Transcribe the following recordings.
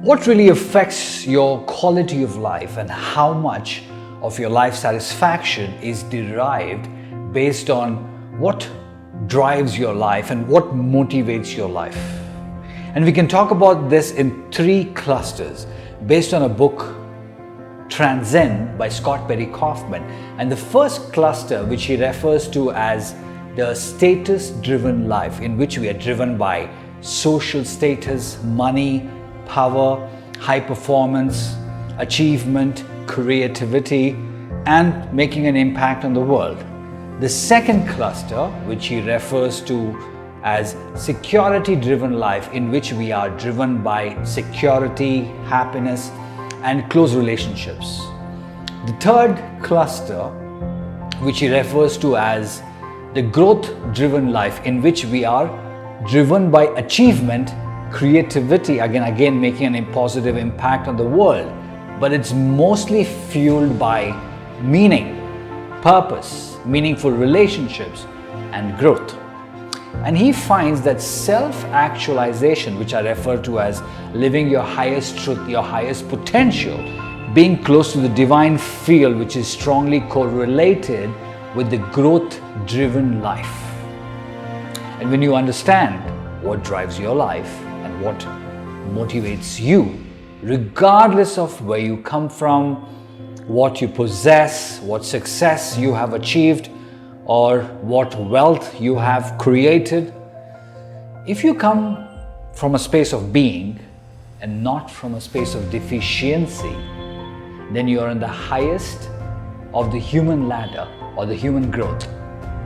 What really affects your quality of life and how much of your life satisfaction is derived based on what drives your life and what motivates your life. And we can talk about this in 3 clusters based on a book, Transcend by Scott Perry Kaufman. And the first cluster, which he refers to as the status-driven life, in which we are driven by social status, money, power, high performance, achievement, creativity, and making an impact on the world. The second cluster, which he refers to as security-driven life, in which we are driven by security, happiness, and close relationships. The third cluster, which he refers to as the growth-driven life, in which we are driven by achievement, creativity, again making a positive impact on the world, but it's mostly fueled by meaning, purpose, meaningful relationships, and growth. And he finds that self-actualization, which I refer to as living your highest truth, your highest potential, being close to the divine field, which is strongly correlated with the growth-driven life. And when you understand what drives your life and what motivates you, regardless of where you come from, what you possess, what success you have achieved, or what wealth you have created, if you come from a space of being and not from a space of deficiency, then you are in the highest of the human ladder or the human growth.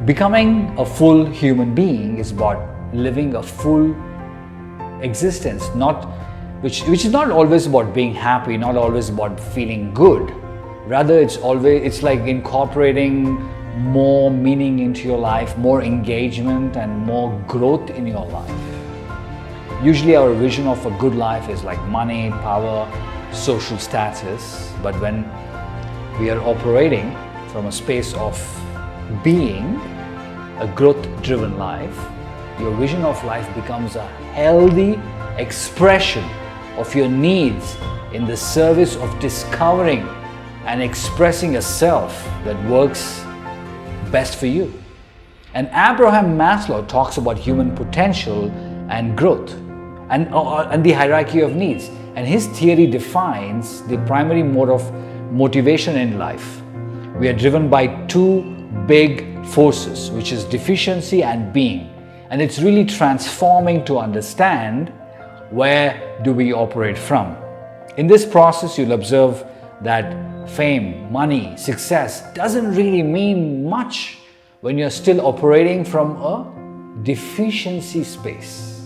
Becoming a full human being is about living a full existence, which is not always about being happy, not always about feeling good. Rather, it's like incorporating more meaning into your life, more engagement, and more growth in your life. Usually our vision of a good life is like money, power, social status. But when we are operating from a space of being, a growth-driven life, your vision of life becomes a healthy expression of your needs in the service of discovering and expressing a self that works best for you. And Abraham Maslow talks about human potential and growth and the hierarchy of needs. And his theory defines the primary mode of motivation in life. We are driven by 2 big forces, which is deficiency and being. And it's really transforming to understand where do we operate from. In this process, you'll observe that fame, money, success doesn't really mean much when you're still operating from a deficiency space.